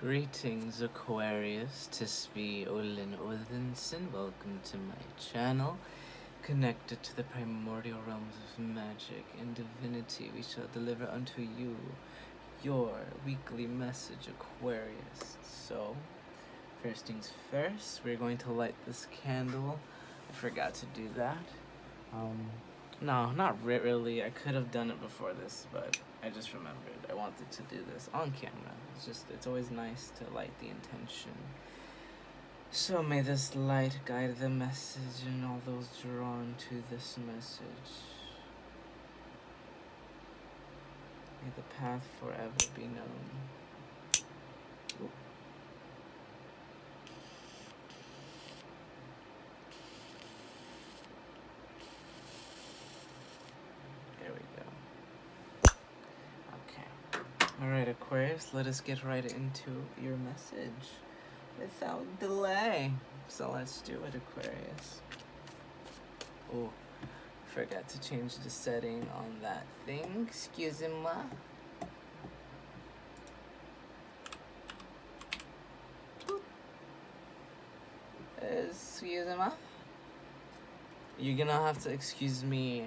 Greetings, Aquarius. Tisby Olin Odinson. Welcome to my channel. Connected to the primordial realms of magic and divinity, we shall deliver unto you your weekly message, Aquarius. So, first things first, we're going to light this candle. I forgot to do that. No, not really. I could have done it before this, but I just remembered. I wanted to do this on camera. It's always nice to light the intention. So may this light guide the message and all those drawn to this message. May the path forever be known. Ooh. There we go. Okay. Alright, Aquarius, let us get right into your message without delay. So let's do it, Aquarius. Oh, forgot to change the setting on that thing. Excuse me. Excuse me. You're gonna have to excuse me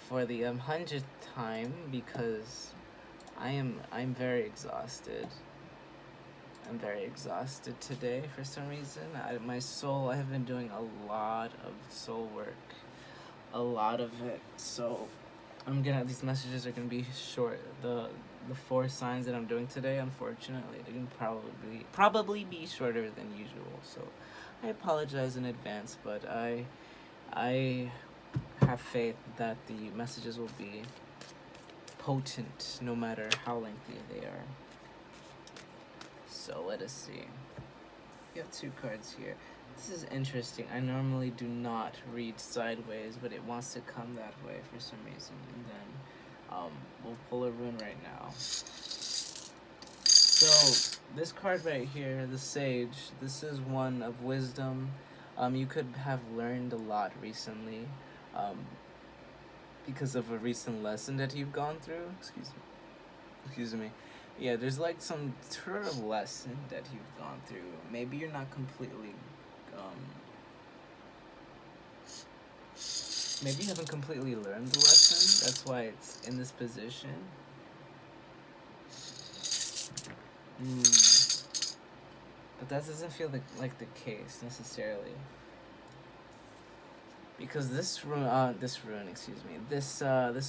for the 100th time because I'm very exhausted. I'm very exhausted today for some reason. I have been doing a lot of soul work, a lot of it. So these messages are gonna be short. The 4 signs that I'm doing today, unfortunately, they can probably be shorter than usual. So I apologize in advance, but I have faith that the messages will be potent no matter how lengthy they are. So let us see. We have 2 cards here. This is interesting. I normally do not read sideways, but it wants to come that way for some reason. And then we'll pull a rune right now. So this card right here, the Sage, this is one of wisdom. You could have learned a lot recently because of a recent lesson that you've gone through. Excuse me. Yeah, there's like some sort of lesson that you've gone through. Maybe you're not completely, maybe you haven't completely learned the lesson. That's why it's in this position. But that doesn't feel like the case necessarily. Because this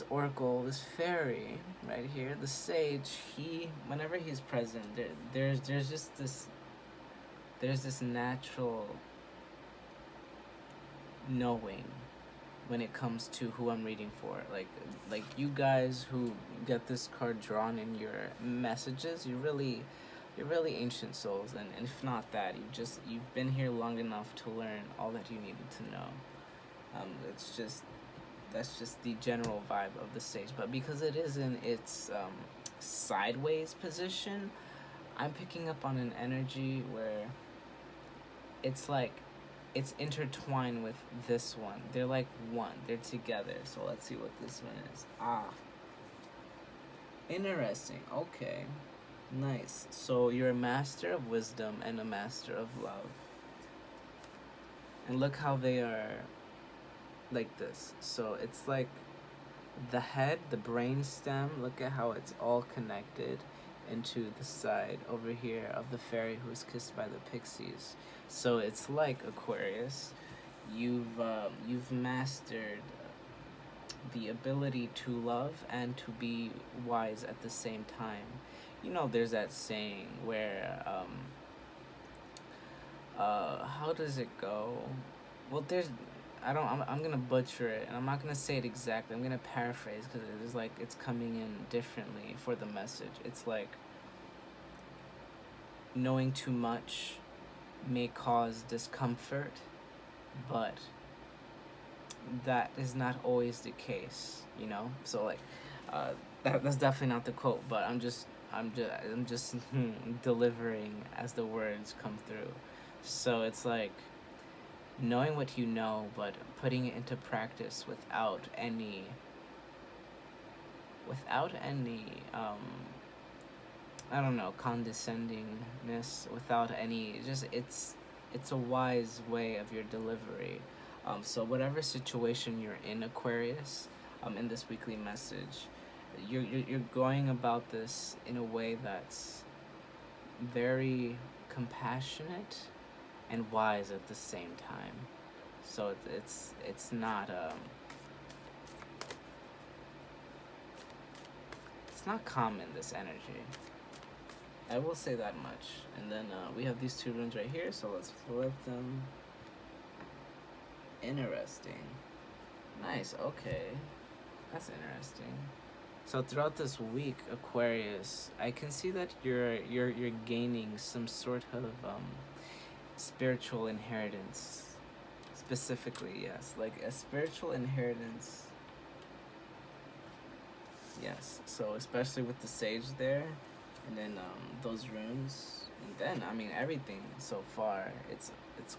oracle, this fairy right here, the sage, whenever he's present, there's this natural knowing when it comes to who I'm reading for. Like you guys who get this card drawn in your messages, you're really ancient souls, and if not that, you've been here long enough to learn all that you needed to know. That's just the general vibe of the stage. But because it is in its sideways position, I'm picking up on an energy where it's like it's intertwined with this one. They're like one. They're together. So let's see what this one is. Interesting. Okay. Nice. So you're a master of wisdom and a master of love. And look how they are like this. So it's like the head, the brain stem, look at how it's all connected into the side over here of the fairy who was kissed by the pixies. So it's like, Aquarius, you've mastered the ability to love and to be wise at the same time. You know, there's that saying where how does it go? Well, I'm gonna butcher it, and I'm not gonna say it exactly. I'm gonna paraphrase because it's coming in differently for the message. It's like knowing too much may cause discomfort, but that is not always the case, you know. So like, that's definitely not the quote, but I'm just delivering as the words come through. So it's like knowing what you know, but putting it into practice without any I don't know, condescendingness without any, just it's a wise way of your delivery. So whatever situation you're in, Aquarius, in this weekly message, you're going about this in a way that's very compassionate and wise at the same time. So it's not it's not common, this energy. I will say that much. And then we have these two runes right here, so let's flip them. Interesting. Nice. Okay, that's interesting. So throughout this week, Aquarius, I can see that you're gaining some sort of spiritual inheritance. Specifically, yes, like a spiritual inheritance. Yes. So especially with the sage there, and then those runes, and then I mean everything so far. It's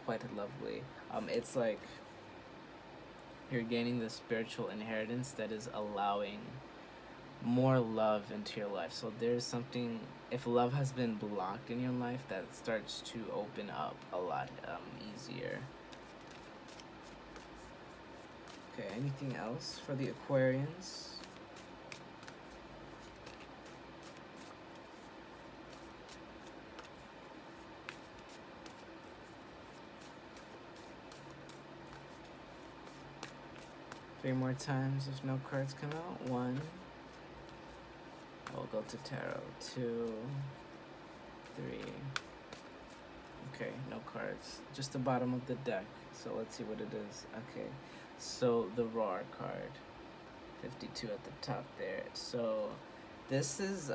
quite lovely. It's like you're gaining the spiritual inheritance that is allowing more love into your life. So there's something, if love has been blocked in your life, that starts to open up a lot easier. Okay, anything else for the Aquarians? Three more times if no cards come out. One. We'll go to tarot. 2, 3. Okay, no cards. Just the bottom of the deck. So let's see what it is. Okay, so the Roar card. 52 at the top there. So this is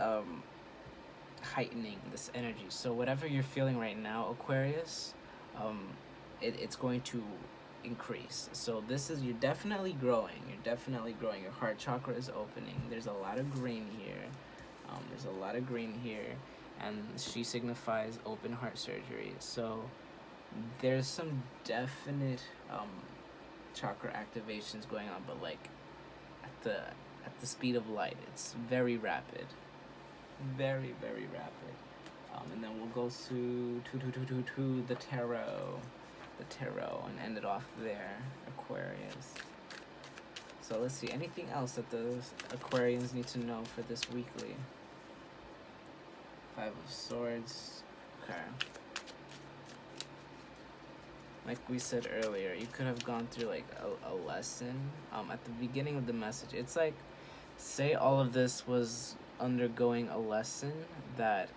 heightening this energy. So whatever you're feeling right now, Aquarius, it's going to increase. So this is, you're definitely growing. Your heart chakra is opening. There's a lot of green here. And she signifies open heart surgery. So there's some definite chakra activations going on, but like at the speed of light. It's very rapid, very rapid. And then we'll go to the tarot, and end it off there, Aquarius. So let's see, anything else that the Aquarians need to know for this weekly? 5 of Swords. Okay. Like we said earlier, you could have gone through like a lesson at the beginning of the message. It's like, say all of this was undergoing a lesson that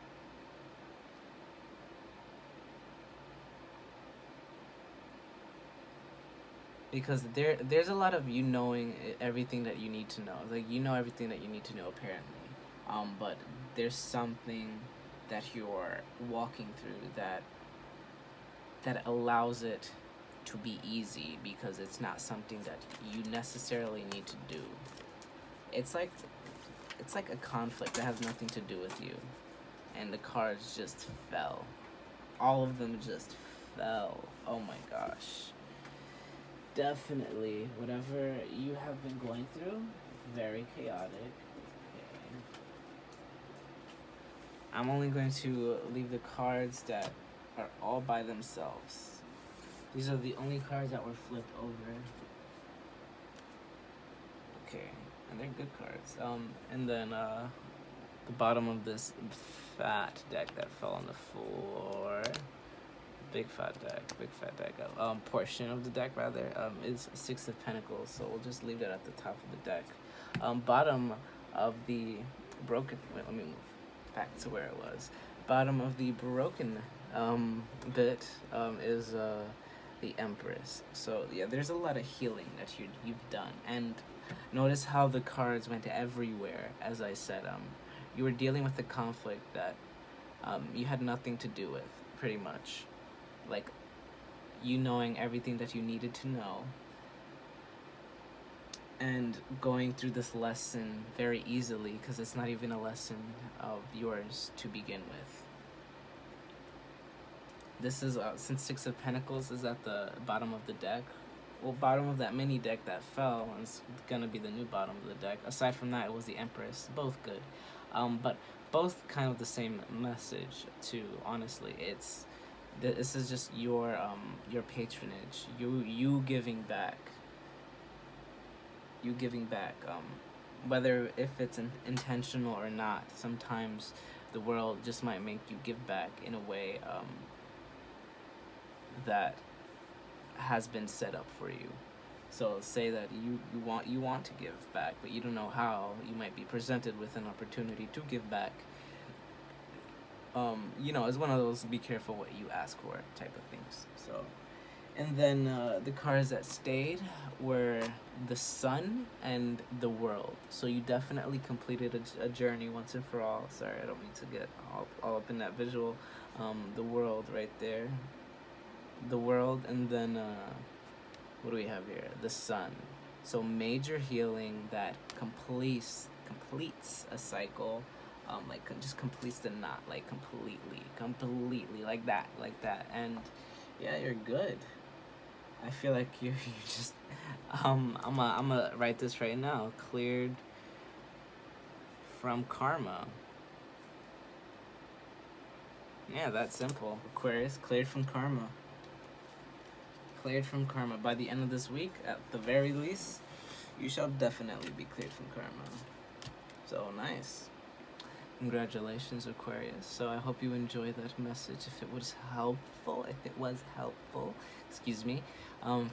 because there's a lot of you knowing everything that you need to know. Like, you know everything that you need to know apparently. But there's something that you're walking through that allows it to be easy, because it's not something that you necessarily need to do. It's like a conflict that has nothing to do with you, and the cards just fell. All of them just fell. Oh my gosh. Definitely, whatever you have been going through, very chaotic. Okay. I'm only going to leave the cards that are all by themselves. These are the only cards that were flipped over. Okay, and they're good cards. And then the bottom of this fat deck that fell on the floor. Big fat deck. Portion of the deck rather. Is 6 of Pentacles. So we'll just leave that at the top of the deck. Bottom of the broken. Wait, let me move back to where it was. Bottom of the broken bit is the Empress. So yeah, there's a lot of healing that you've done, and notice how the cards went everywhere. As I said, you were dealing with a conflict that you had nothing to do with, pretty much. Like, you knowing everything that you needed to know, and going through this lesson very easily, because it's not even a lesson of yours to begin with. This is, since 6 of Pentacles is at the bottom of the deck, well, bottom of that mini deck that fell, and it's gonna be the new bottom of the deck. Aside from that, it was the Empress. Both good. But both kind of the same message too. Honestly, this is just your patronage, you giving back, whether if it's intentional or not. Sometimes the world just might make you give back in a way that has been set up for you. So say that you want to give back, but you don't know how. You might be presented with an opportunity to give back. It's one of those be careful what you ask for type of things. So, and then the cards that stayed were the sun and the world. So you definitely completed a journey once and for all. Sorry, I don't mean to get all up in that visual. The world right there. The world, and then what do we have here? The sun. So major healing that completes a cycle, just completes the knot, like completely, like that, and yeah, you're good. I feel like you just I'm gonna write this right now. Cleared from karma. Yeah, that's simple. Aquarius, cleared from karma. Cleared from karma. By the end of this week, at the very least, you shall definitely be cleared from karma. So nice. Congratulations, Aquarius. So I hope you enjoyed that message. If it was helpful, excuse me,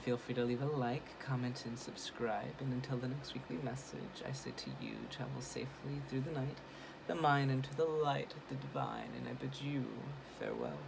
feel free to leave a like, comment, and subscribe. And until the next weekly message, I say to you, travel safely through the night, the mind into the light, the divine, and I bid you farewell.